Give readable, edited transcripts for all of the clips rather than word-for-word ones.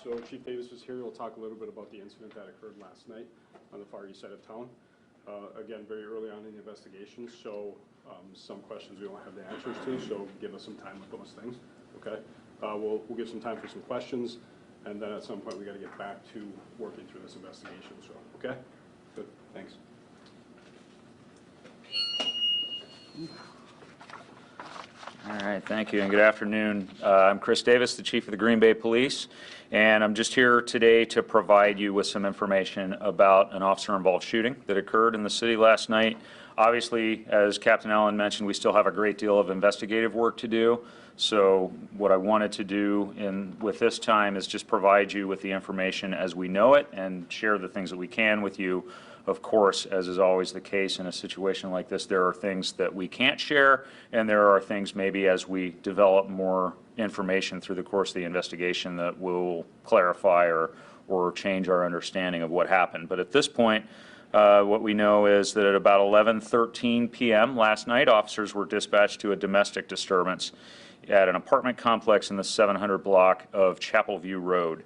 So Chief Davis is here. We'll talk a little bit about the incident that occurred last night on the far east side of town. Again, very early on in the investigation, so some questions we don't have the answers to, so give us some time with those things, okay? We'll give some time for some questions, and then at some point we got to get back to working through this investigation, so, okay? Good, thanks. All right, thank you, and good afternoon. I'm Chris Davis, the Chief of the Green Bay Police, and I'm just here today to provide you with some information about an officer-involved shooting that occurred in the city last night. Obviously, as Captain Allen mentioned, we still have a great deal of investigative work to do, so what I wanted to do with this time is just provide you with the information as we know it and share the things that we can with you. Of course, as is always the case in a situation like this, there are things that we can't share, and there are things maybe as we develop more information through the course of the investigation that will clarify or change our understanding of what happened. But at this point, what we know is that at about 11:13 p.m. last night, officers were dispatched to a domestic disturbance at an apartment complex in the 700 block of Chapel View Road.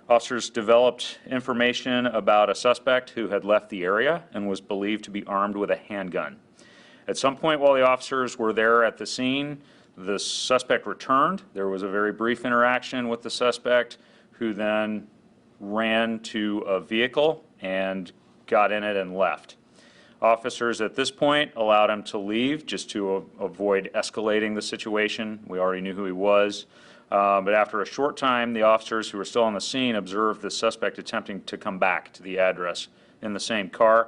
Officers developed information about a suspect who had left the area and was believed to be armed with a handgun. At some point while the officers were there at the scene, the suspect returned. There was a very brief interaction with the suspect, who then ran to a vehicle and got in it and left. Officers at this point allowed him to leave just to avoid escalating the situation. We already knew who he was. But after a short time, the officers who were still on the scene observed the suspect attempting to come back to the address in the same car.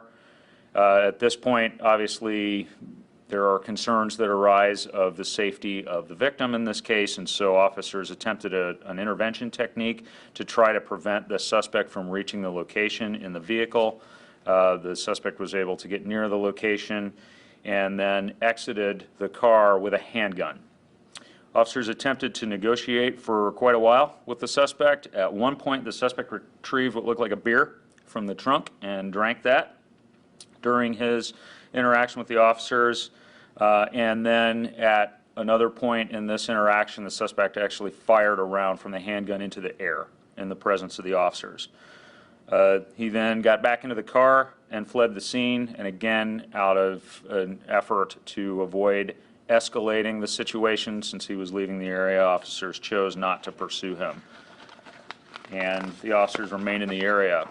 At this point, obviously, there are concerns that arise of the safety of the victim in this case, and so officers attempted an intervention technique to try to prevent the suspect from reaching the location in the vehicle. The suspect was able to get near the location and then exited the car with a handgun. Officers attempted to negotiate for quite a while with the suspect. At one point, the suspect retrieved what looked like a beer from the trunk and drank that during his interaction with the officers. And then at another point in this interaction, the suspect actually fired a round from the handgun into the air in the presence of the officers. He then got back into the car and fled the scene, and again, out of an effort to avoid escalating the situation since he was leaving the area, officers chose not to pursue him, and the officers remained in the area.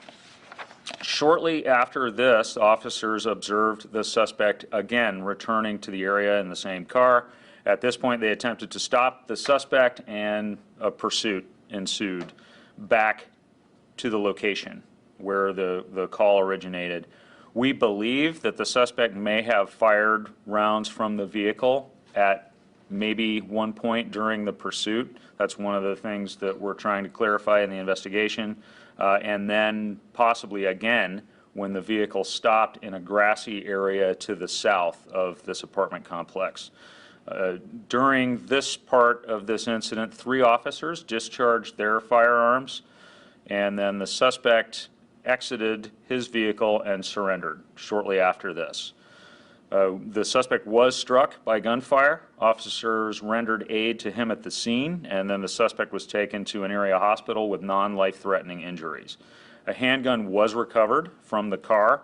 Shortly after this, officers observed the suspect again returning to the area in the same car. At this point, they attempted to stop the suspect, and a pursuit ensued back to the location where the call originated. We believe that the suspect may have fired rounds from the vehicle at maybe one point during the pursuit. That's one of the things that we're trying to clarify in the investigation. And then possibly again when the vehicle stopped in a grassy area to the south of this apartment complex. During this part of this incident, 3 officers discharged their firearms, and then the suspect exited his vehicle and surrendered shortly after this. The suspect was struck by gunfire. Officers rendered aid to him at the scene, and then the suspect was taken to an area hospital with non-life-threatening injuries. A handgun was recovered from the car.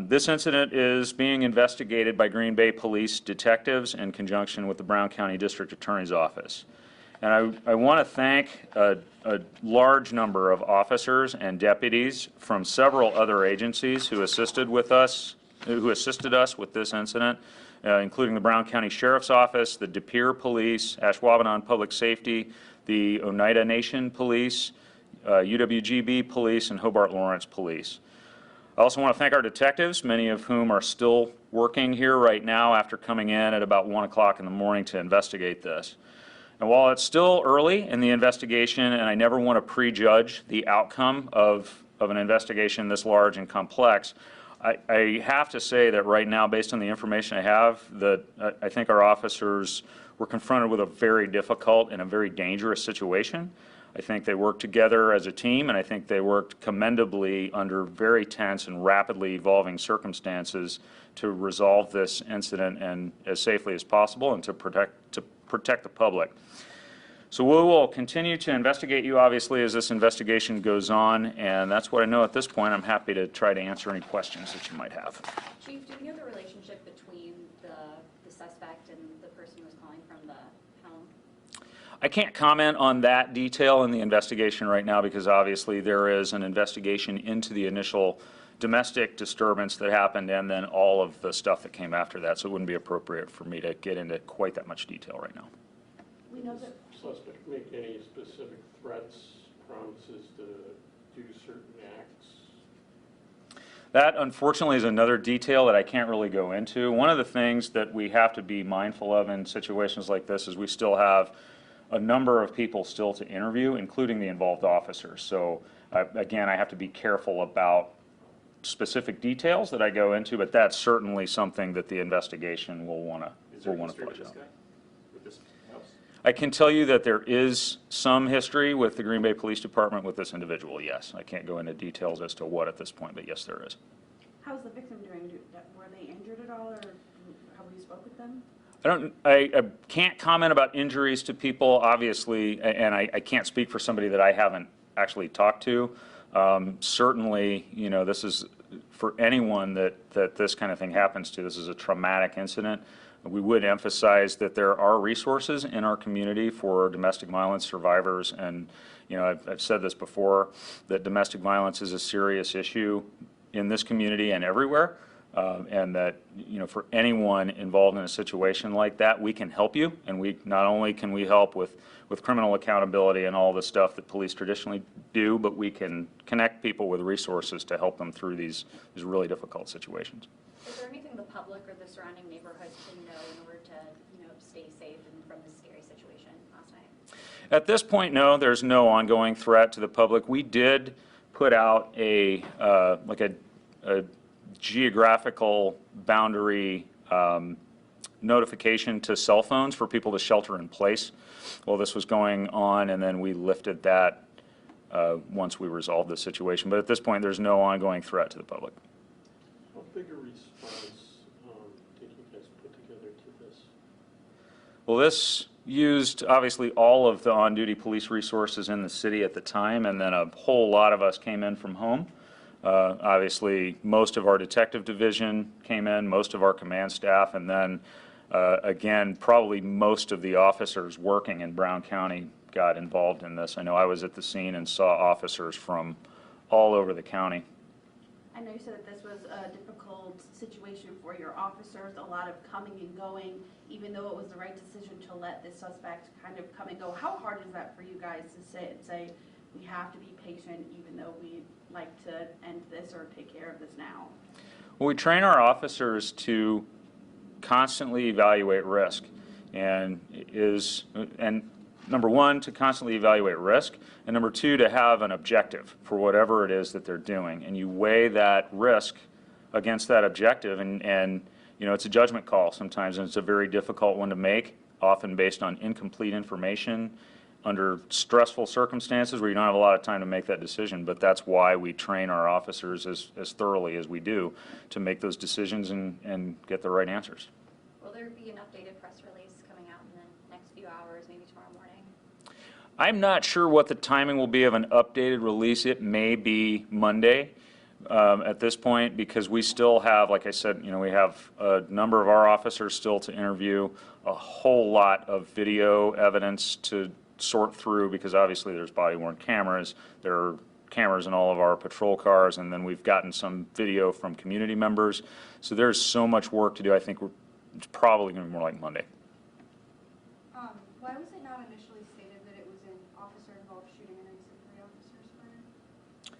This incident is being investigated by Green Bay Police detectives in conjunction with the Brown County District Attorney's Office. And I want to thank a large number of officers and deputies from several other agencies who assisted us with this incident, including the Brown County Sheriff's Office, the De Pere Police, Ashwaubenon Public Safety, the Oneida Nation Police, UWGB Police, and Hobart Lawrence Police. I also want to thank our detectives, many of whom are still working here right now after coming in at about 1 o'clock in the morning to investigate this. And while it's still early in the investigation, and I never want to prejudge the outcome of an investigation this large and complex, I have to say that right now, based on the information I have, that I think our officers were confronted with a very difficult and a very dangerous situation. I think they worked together as a team, and I think they worked commendably under very tense and rapidly evolving circumstances to resolve this incident and as safely as possible and to protect the public. So we will continue to investigate you, obviously, as this investigation goes on, and that's what I know at this point. I'm happy to try to answer any questions that you might have. Chief, do we know the relationship between the suspect and the person who was calling from the home? I can't comment on that detail in the investigation right now because obviously there is an investigation into the initial domestic disturbance that happened and then all of the stuff that came after that, so it wouldn't be appropriate for me to get into quite that much detail right now. We know that suspect make any specific threats, promises to do certain acts? That, unfortunately, is another detail that I can't really go into. One of the things that we have to be mindful of in situations like this is we still have a number of people still to interview, including the involved officers. So, again, I have to be careful about specific details that I go into, but that's certainly something that the investigation will want to flesh out. I can tell you that there is some history with the Green Bay Police Department with this individual, yes. I can't go into details as to what at this point, but yes, there is. How's the victim doing? Were they injured at all, or have you spoke with them? I can't comment about injuries to people, obviously, and I can't speak for somebody that I haven't actually talked to. Certainly, you know, this is, for anyone that this kind of thing happens to, this is a traumatic incident. We would emphasize that there are resources in our community for domestic violence survivors, and you know, I've said this before, that domestic violence is a serious issue in this community and everywhere, and that, you know, for anyone involved in a situation like that, we can help you, and we not only can we help with criminal accountability and all the stuff that police traditionally do, but we can connect people with resources to help them through these really difficult situations. Is there anything the public or the surrounding neighborhoods can know in order to, you know, stay safe and from this scary situation last night? At this point, no, there's no ongoing threat to the public. We did put out a geographical boundary notification to cell phones for people to shelter in place while this was going on, and then we lifted that once we resolved the situation. But at this point, there's no ongoing threat to the public. How big a response did you guys put together to this? Well, this used obviously all of the on-duty police resources in the city at the time, and then a whole lot of us came in from home. Obviously, most of our detective division came in, most of our command staff, and then again, probably most of the officers working in Brown County got involved in this. I know I was at the scene and saw officers from all over the county. I know you said that this was a difficult situation for your officers, a lot of coming and going, even though it was the right decision to let this suspect kind of come and go. How hard is that for you guys to sit and say, we have to be patient even though we'd like to end this or take care of this now? Well, we train our officers to constantly evaluate risk, and number one, to constantly evaluate risk, and number two, to have an objective for whatever it is that they're doing. And you weigh that risk against that objective, and you know, it's a judgment call sometimes, and it's a very difficult one to make, often based on incomplete information under stressful circumstances where you don't have a lot of time to make that decision. But that's why we train our officers as thoroughly as we do to make those decisions and get the right answers. Will there be an updated press release coming out in the next few hours, maybe tomorrow morning? I'm not sure what the timing will be of an updated release. It may be Monday at this point, because we still have, like I said, you know, we have a number of our officers still to interview, a whole lot of video evidence to sort through, because obviously there's body-worn cameras, there are cameras in all of our patrol cars, and then we've gotten some video from community members. So there's so much work to do. I think it's probably going to be more like Monday. Why was it not initially stated that it was an officer-involved shooting and then 3 officers murdered?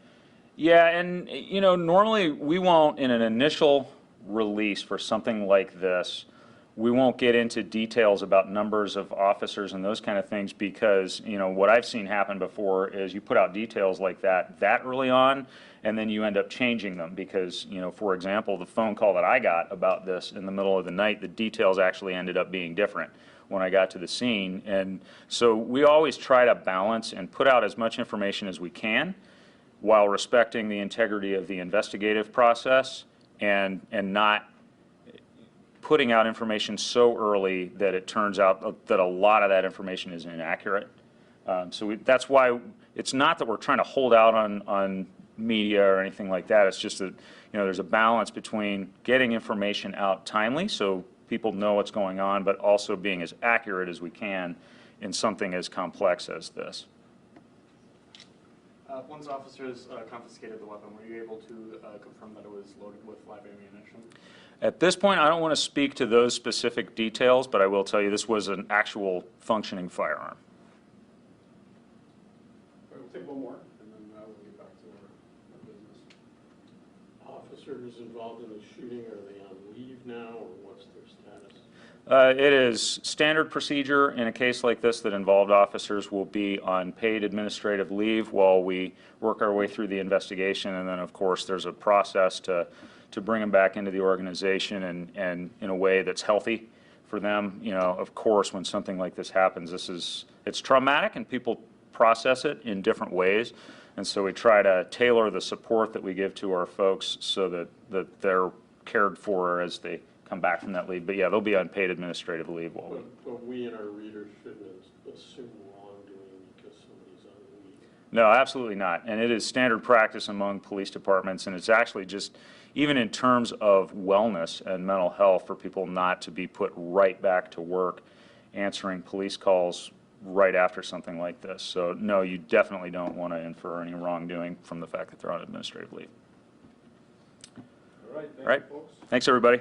Yeah, and you know, normally we won't, in an initial release for something like this, we won't get into details about numbers of officers and those kind of things, because, you know, what I've seen happen before is you put out details like that early on, and then you end up changing them because, you know, for example, the phone call that I got about this in the middle of the night, the details actually ended up being different when I got to the scene. And so we always try to balance and put out as much information as we can while respecting the integrity of the investigative process and not putting out information so early that it turns out that a lot of that information is inaccurate That's why it's not that we're trying to hold out on media or anything like that. It's just that, there's a balance between getting information out timely so people know what's going on, but also being as accurate as we can in something as complex as this. Once officers confiscated the weapon, were you able to confirm that it was loaded with live ammunition? At this point, I don't want to speak to those specific details, but I will tell you this was an actual functioning firearm. All right, we'll take one more, and then we'll get back to our business. Officers involved in the shooting, are they on leave now, or what's their status? It is standard procedure in a case like this that involved officers will be on paid administrative leave while we work our way through the investigation, and then of course there's a process to bring them back into the organization and in a way that's healthy for them. Of course, when something like this happens, it's traumatic and people process it in different ways, and so we try to tailor the support that we give to our folks so that they're cared for as they come back from that leave. But yeah, they'll be on paid administrative leave. But we and our readers shouldn't assume wrongdoing because somebody's on leave. No, absolutely not. And it is standard practice among police departments, and it's actually just, even in terms of wellness and mental health, for people not to be put right back to work answering police calls right after something like this. So no, you definitely don't want to infer any wrongdoing from the fact that they're on administrative leave. All right, All right. thank you, folks. Thanks, everybody.